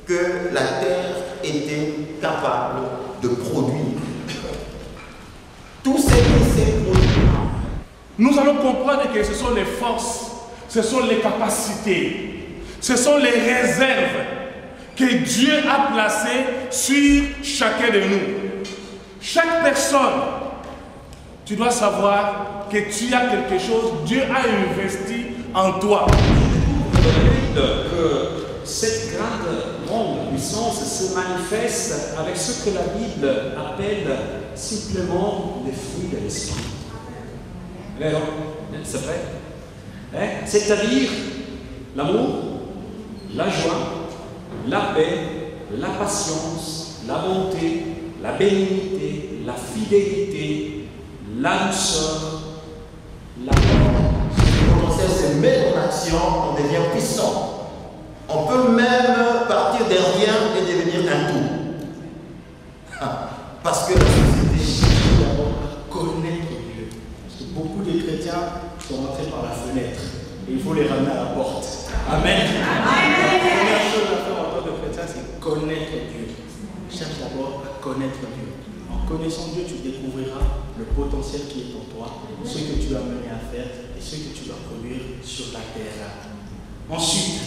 Que la terre était capable de produire tout ce qui s'est produit. Nous allons comprendre que ce sont les forces, ce sont les capacités, ce sont les réserves que Dieu a placées sur chacun de nous. Chaque personne, tu dois savoir que tu as quelque chose, Dieu a investi en toi. Que cette grande puissance se manifeste avec ce que la Bible appelle simplement les fruits de l'esprit. C'est vrai. C'est-à-dire l'amour, la joie, la paix, la patience, la bonté, la bénignité, la fidélité, la douceur, la mort. Quand on sait se mettre en action, on devient puissant. On peut même partir de rien et devenir un tout. Parce que la société cherche d'abord à connaître Dieu. Parce que beaucoup de chrétiens sont rentrés par la fenêtre. Et il faut les ramener à la porte. Amen. La première chose à faire en tant que chrétien, c'est connaître Dieu. Cherche d'abord à connaître Dieu. En connaissant Dieu, tu découvriras le potentiel qui est en toi, ce que tu as mené à faire et ce que tu dois produire sur la terre. Ensuite,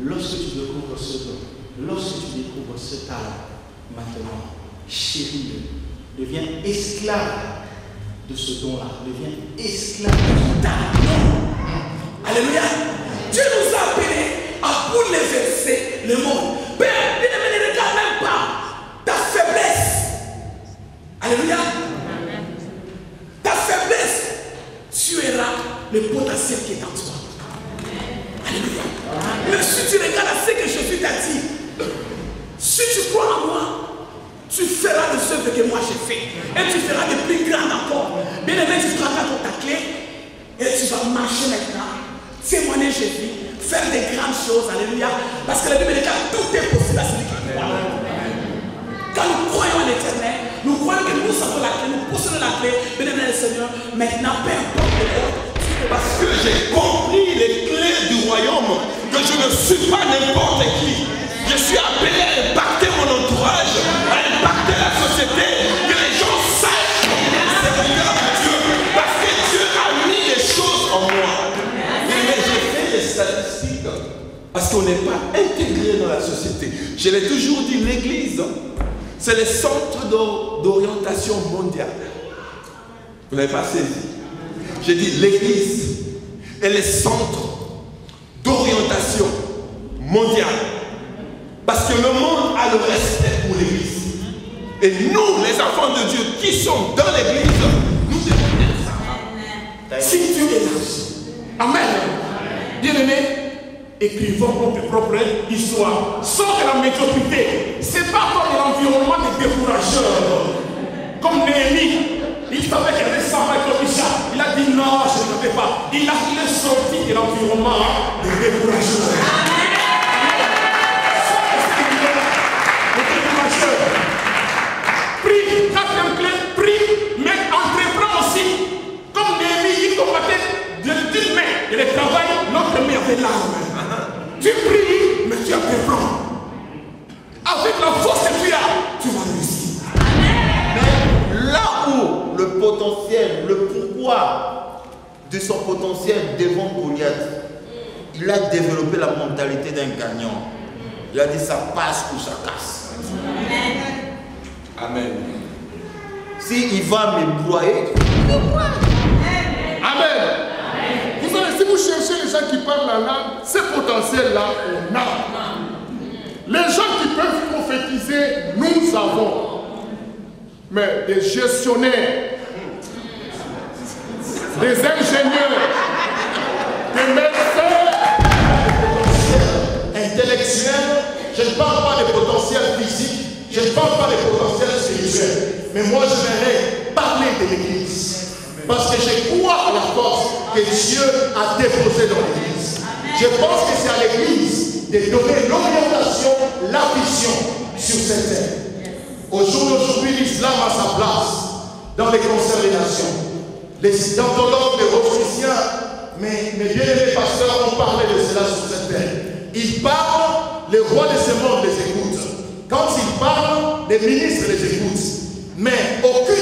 lorsque tu découvres ce don, lorsque tu découvres ce talent, maintenant, chéris-le, deviens esclave de ce don-là, deviens esclave de ton talent. Alléluia. Dieu nous a appelés à bouleverser le monde. Père, ne regarde même pas ta faiblesse. Alléluia. Ta faiblesse, tu verras le potentiel qui est en toi. Alléluia. Mais si tu regardes à ce que Jésus t'a dit, si tu crois en moi, tu feras les œuvres que moi j'ai fait. Et tu feras de plus grandes encore. Bien aimé, tu prendras ta clé et tu vas marcher maintenant. Témoigner Jésus, faire des grandes choses. Alléluia. Parce que la Bible dit que tout est possible à celui qui croit. Quand nous croyons en l'éternel, nous croyons que nous avons la clé, nous possédons la clé. Bien aimé le Seigneur, maintenant, peu importe l'heure. Parce que j'ai compris les clés du royaume, que je ne suis pas n'importe qui. Je suis appelé à impacter mon entourage, à impacter la société, que les gens sachent que je suis serviteur de Dieu. Parce que Dieu a mis les choses en moi. Mais j'ai fait les statistiques. Parce qu'on n'est pas intégré dans la société. Je l'ai toujours dit, l'église, c'est le centre d'orientation mondiale. Vous n'avez pas saisi. J'ai dit l'église est le centre d'orientation mondiale. Parce que le monde a le respect pour l'église. Et nous, les enfants de Dieu qui sont dans l'église, nous devons être ça. Si Dieu est là. Amen. Bien-aimé, écrivons notre propre histoire. Sans que la médiocrité, ce n'est pas comme l'environnement des décourageurs. Comme Néhémie. Il savait qu'il y avait 100 comme Isha. Il a dit non, je ne peux pas. Il est sorti de l'environnement des décourageurs. Les décourageurs. Prie, quatrième clé, prie, mais entreprends aussi. Comme Néhémie, il combattait d'une main. Et le travail, l'autre main avait l'arme. Tu pries, mais tu entreprends. Avec la force que tu as, tu vas réussir. Là où le potentiel, le pourquoi de son potentiel devant Goliath, il a développé la mentalité d'un gagnant. Il a dit ça passe ou ça casse. Amen. S'il va me broyer, Amen. Vous savez, si vous cherchez les gens qui parlent la langue, ce potentiel-là, on a. Les gens qui peuvent prophétiser, nous avons. Mais des gestionnaires, des ingénieurs, des médecins, je ne parle pas des potentiels physiques, je ne parle pas des potentiels spirituels. Mais moi, je voudrais parler de l'Église. Parce que je crois à la force que Dieu a déposée dans l'Église. Je pense que c'est à l'Église de donner l'orientation, la vision sur cette terre. Au jour d'aujourd'hui, l'islam a sa place dans les concerts des nations. Les scientologues, les rothschildiens, mes bien-aimés pasteurs ont parlé de cela sur cette terre. Ils parlent, les rois de ce monde les écoutent. Quand ils parlent, les ministres les écoutent. Mais aucune